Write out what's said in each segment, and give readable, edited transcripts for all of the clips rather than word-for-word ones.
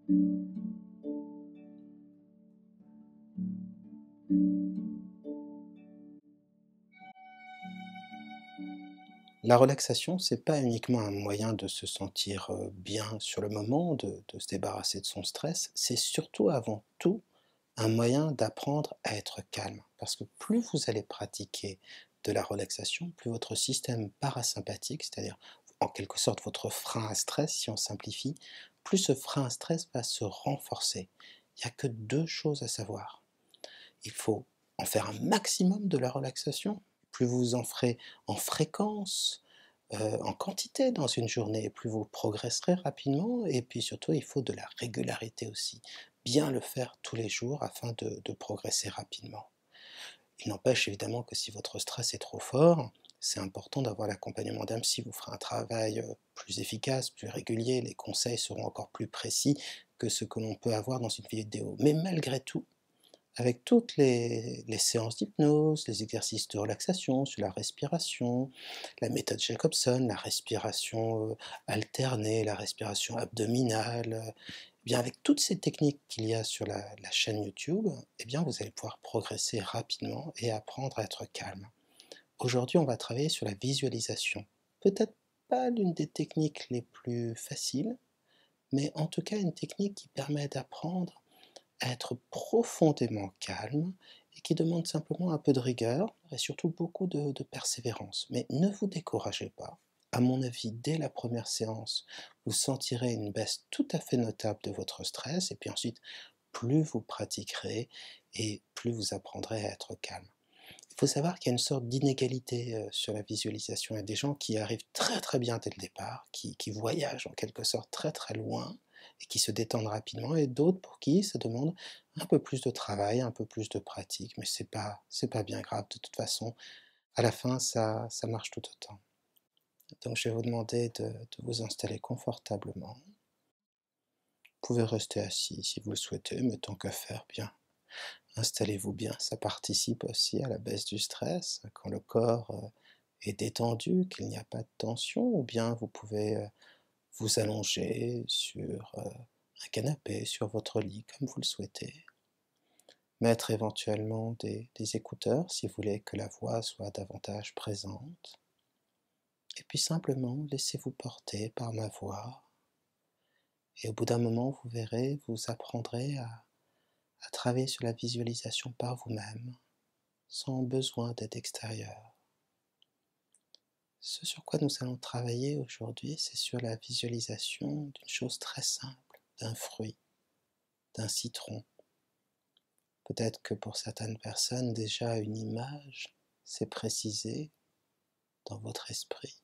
La relaxation, c'est pas uniquement un moyen de se sentir, bien sur le moment, de se débarrasser de son stress, c'est surtout avant tout un moyen d'apprendre à être calme. Parce que plus vous allez pratiquer de la relaxation, plus votre système parasympathique, c'est-à-dire en quelque sorte votre frein à stress si on simplifie, plus ce frein à stress va se renforcer. Il n'y a que 2 choses à savoir. Il faut en faire un maximum de la relaxation. Plus vous en ferez en fréquence, en quantité dans une journée, plus vous progresserez rapidement, et puis surtout il faut de la régularité aussi. Bien le faire tous les jours afin de progresser rapidement. Il n'empêche évidemment que si votre stress est trop fort, c'est important d'avoir l'accompagnement d'un psy, vous ferez un travail plus efficace, plus régulier, les conseils seront encore plus précis que ce que l'on peut avoir dans une vidéo. Mais malgré tout, avec toutes les séances d'hypnose, les exercices de relaxation sur la respiration, la méthode Jacobson, la respiration alternée, la respiration abdominale, eh bien avec toutes ces techniques qu'il y a sur la chaîne YouTube, eh bien vous allez pouvoir progresser rapidement et apprendre à être calme. Aujourd'hui, on va travailler sur la visualisation. Peut-être pas l'une des techniques les plus faciles, mais en tout cas une technique qui permet d'apprendre à être profondément calme et qui demande simplement un peu de rigueur et surtout beaucoup de persévérance. Mais ne vous découragez pas. À mon avis, dès la première séance, vous sentirez une baisse tout à fait notable de votre stress et puis ensuite, plus vous pratiquerez et plus vous apprendrez à être calme. Il faut savoir qu'il y a une sorte d'inégalité sur la visualisation. Il y a des gens qui arrivent très très bien dès le départ, qui voyagent en quelque sorte très très loin et qui se détendent rapidement, et d'autres pour qui ça demande un peu plus de travail, un peu plus de pratique, mais c'est pas bien grave de toute façon. À la fin, ça marche tout autant. Donc je vais vous demander de vous installer confortablement. Vous pouvez rester assis si vous le souhaitez, mais tant qu'à faire, bien. Installez-vous bien, ça participe aussi à la baisse du stress, quand le corps est détendu, qu'il n'y a pas de tension, ou bien vous pouvez vous allonger sur un canapé, sur votre lit, comme vous le souhaitez. Mettre éventuellement des écouteurs si vous voulez que la voix soit davantage présente. Et puis simplement laissez-vous porter par ma voix. Et au bout d'un moment, vous verrez, vous apprendrez à travailler sur la visualisation par vous-même, sans besoin d'aide extérieure. Ce sur quoi nous allons travailler aujourd'hui, c'est sur la visualisation d'une chose très simple, d'un fruit, d'un citron. Peut-être que pour certaines personnes, déjà une image s'est précisée dans votre esprit.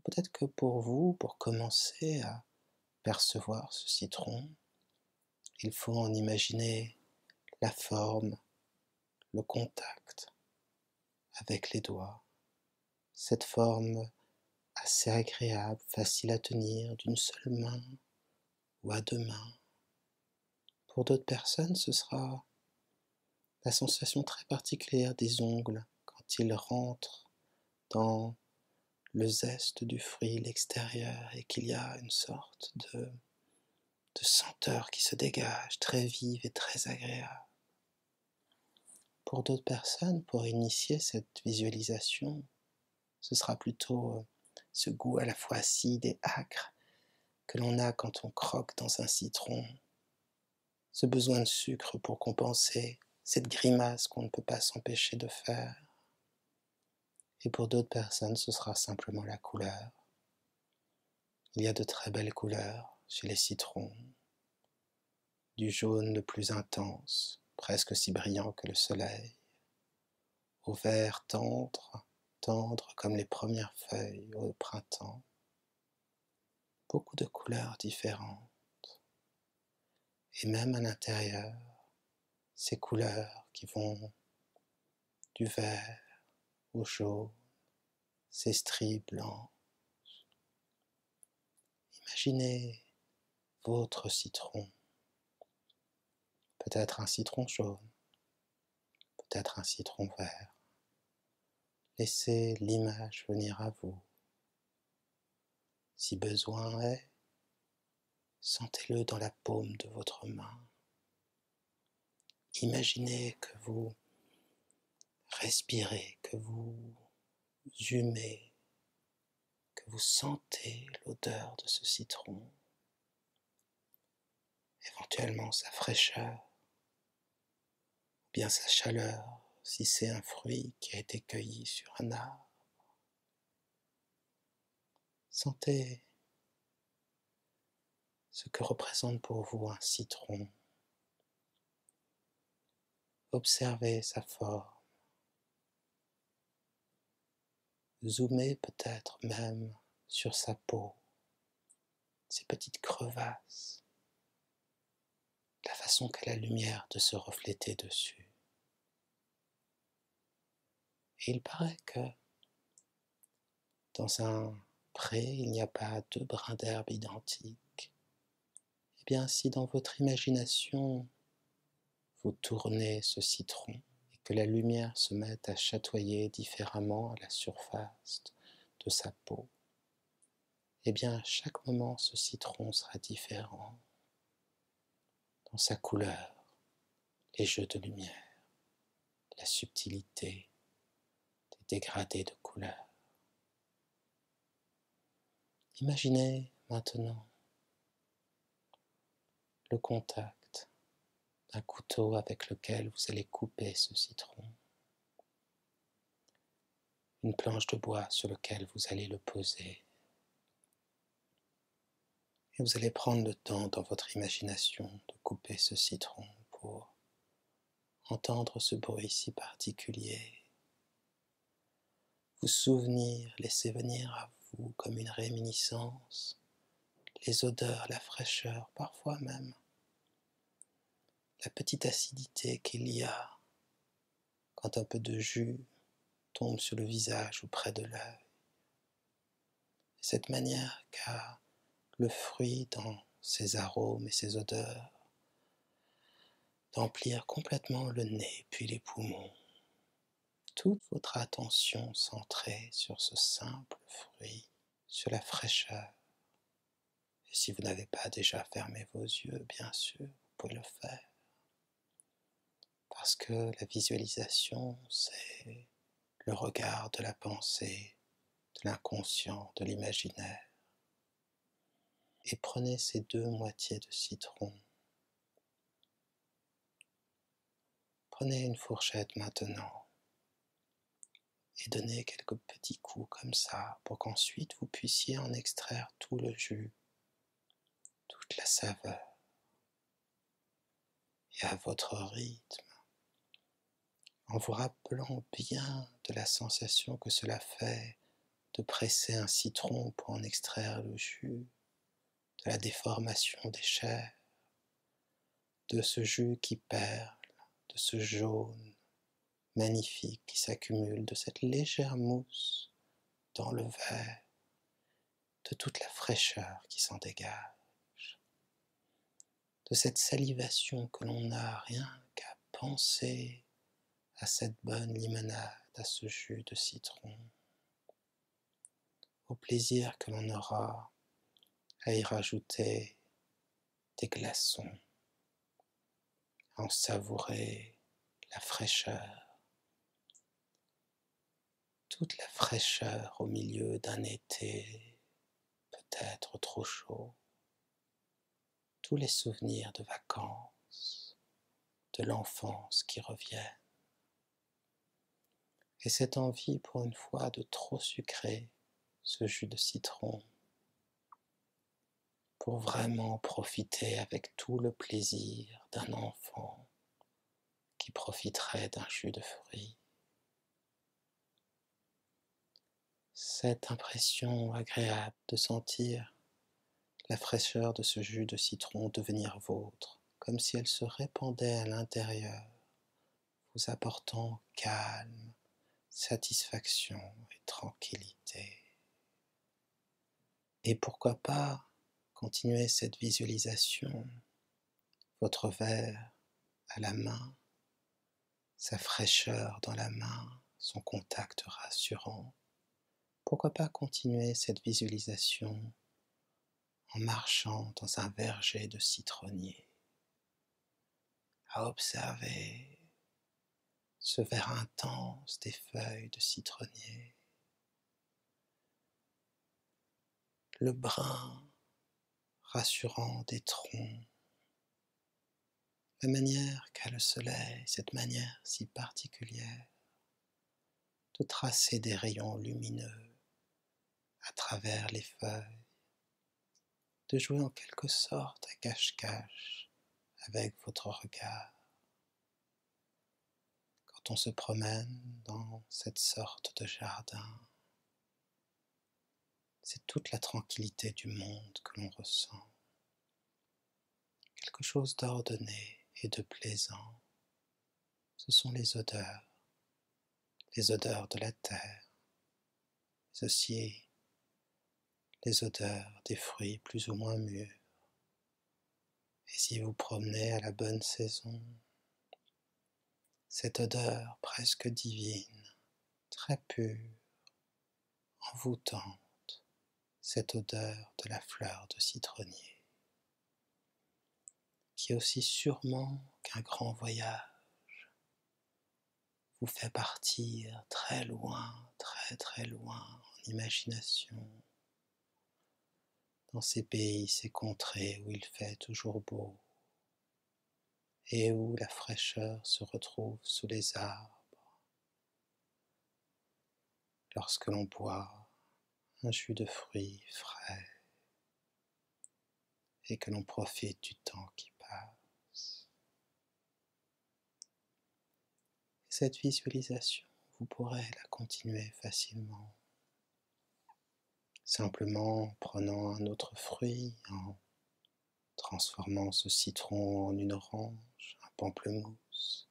Peut-être que pour vous, pour commencer à percevoir ce citron, il faut en imaginer la forme, le contact avec les doigts. Cette forme assez agréable, facile à tenir d'une seule main ou à 2 mains. Pour d'autres personnes, ce sera la sensation très particulière des ongles quand ils rentrent dans le zeste du fruit, l'extérieur, et qu'il y a une sorte de senteur qui se dégage, très vive et très agréable. Pour d'autres personnes, pour initier cette visualisation, ce sera plutôt ce goût à la fois acide et âcre que l'on a quand on croque dans un citron, ce besoin de sucre pour compenser cette grimace qu'on ne peut pas s'empêcher de faire. Et pour d'autres personnes, ce sera simplement la couleur. Il y a de très belles couleurs chez les citrons, du jaune le plus intense, presque aussi brillant que le soleil, au vert tendre, tendre comme les premières feuilles au printemps. Beaucoup de couleurs différentes. Et même à l'intérieur, ces couleurs qui vont du vert au jaune, ces stries blancs. Imaginez votre citron, peut-être un citron jaune, peut-être un citron vert. Laissez l'image venir à vous. Si besoin est, Sentez-le dans la paume de votre main. Imaginez que vous respirez, que vous humez, que vous sentez l'odeur de ce citron, éventuellement sa fraîcheur, ou bien sa chaleur, si c'est un fruit qui a été cueilli sur un arbre. Sentez ce que représente pour vous un citron. Observez sa forme. Zoomez peut-être même sur sa peau, ces petites crevasses, la façon qu'a la lumière de se refléter dessus. Et il paraît que dans un pré, il n'y a pas deux brins d'herbe identiques. Eh bien, si dans votre imagination, vous tournez ce citron et que la lumière se mette à chatoyer différemment à la surface de sa peau, eh bien, à chaque moment, ce citron sera différent dans sa couleur, les jeux de lumière, la subtilité des dégradés de couleurs. Imaginez maintenant le contact d'un couteau avec lequel vous allez couper ce citron, une planche de bois sur laquelle vous allez le poser. Et vous allez prendre le temps dans votre imagination de couper ce citron pour entendre ce bruit si particulier. Vous souvenir, laisser venir à vous comme une réminiscence, les odeurs, la fraîcheur, parfois même la petite acidité qu'il y a quand un peu de jus tombe sur le visage ou près de l'œil. Cette manière qu'a le fruit dans ses arômes et ses odeurs d'emplir complètement le nez puis les poumons. Toute votre attention centrée sur ce simple fruit, sur la fraîcheur. Et si vous n'avez pas déjà fermé vos yeux, bien sûr, vous pouvez le faire. Parce que la visualisation, c'est le regard de la pensée, de l'inconscient, de l'imaginaire. Et prenez ces deux moitiés de citron. Prenez une fourchette maintenant et donnez quelques petits coups comme ça pour qu'ensuite vous puissiez en extraire tout le jus, toute la saveur. Et à votre rythme, en vous rappelant bien de la sensation que cela fait de presser un citron pour en extraire le jus, de la déformation des chairs, de ce jus qui perle, de ce jaune magnifique qui s'accumule, de cette légère mousse dans le verre, de toute la fraîcheur qui s'en dégage, de cette salivation que l'on n'a rien qu'à penser à cette bonne limonade, à ce jus de citron, au plaisir que l'on aura à y rajouter des glaçons, à en savourer la fraîcheur, toute la fraîcheur au milieu d'un été peut-être trop chaud, tous les souvenirs de vacances, de l'enfance qui reviennent, et cette envie pour une fois de trop sucrer ce jus de citron, pour vraiment profiter avec tout le plaisir d'un enfant qui profiterait d'un jus de fruits. Cette impression agréable de sentir la fraîcheur de ce jus de citron devenir vôtre, comme si elle se répandait à l'intérieur, vous apportant calme, satisfaction et tranquillité. Et pourquoi pas continuer cette visualisation, votre verre à la main, sa fraîcheur dans la main, son contact rassurant. Pourquoi pas continuer cette visualisation en marchant dans un verger de citronniers, à observer ce vert intense des feuilles de citronnier, le brun rassurant des troncs, la manière qu'a le soleil, cette manière si particulière de tracer des rayons lumineux à travers les feuilles, de jouer en quelque sorte à cache-cache avec votre regard. Quand on se promène dans cette sorte de jardin, c'est toute la tranquillité du monde que l'on ressent. Quelque chose d'ordonné et de plaisant. Ce sont les odeurs de la terre, mais aussi les odeurs des fruits plus ou moins mûrs. Et si vous promenez à la bonne saison, cette odeur presque divine, très pure, envoûtante, cette odeur de la fleur de citronnier, qui est aussi sûrement qu'un grand voyage vous fait partir très loin, très très loin en imagination, dans ces pays, ces contrées où il fait toujours beau et où la fraîcheur se retrouve sous les arbres, lorsque l'on boit un jus de fruits frais et que l'on profite du temps qui passe. Cette visualisation, vous pourrez la continuer facilement, simplement en prenant un autre fruit, en transformant ce citron en une orange, un pamplemousse,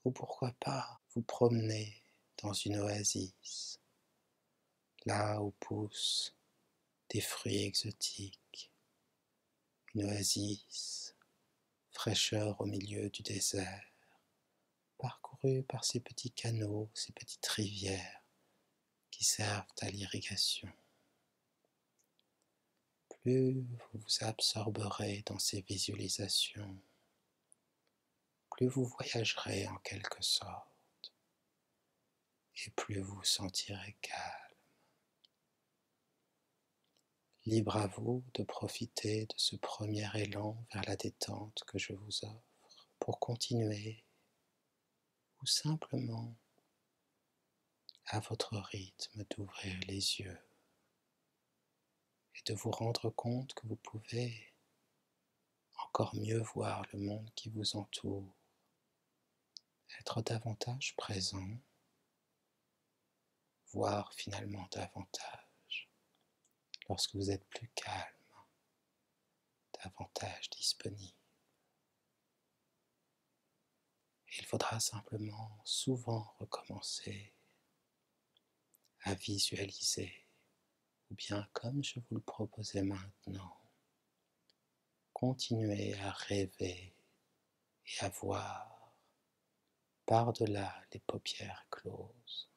ou pourquoi pas vous promener dans une oasis, là où poussent des fruits exotiques, une oasis, fraîcheur au milieu du désert, parcourue par ces petits canaux, ces petites rivières qui servent à l'irrigation. Plus vous vous absorberez dans ces visualisations, plus vous voyagerez en quelque sorte, et plus vous vous sentirez calme. Libre à vous de profiter de ce premier élan vers la détente que je vous offre pour continuer, ou simplement à votre rythme d'ouvrir les yeux et de vous rendre compte que vous pouvez encore mieux voir le monde qui vous entoure, être davantage présent, voir finalement davantage lorsque vous êtes plus calme, davantage disponible. Il faudra simplement souvent recommencer à visualiser, ou bien comme je vous le proposais maintenant, continuer à rêver et à voir par-delà les paupières closes.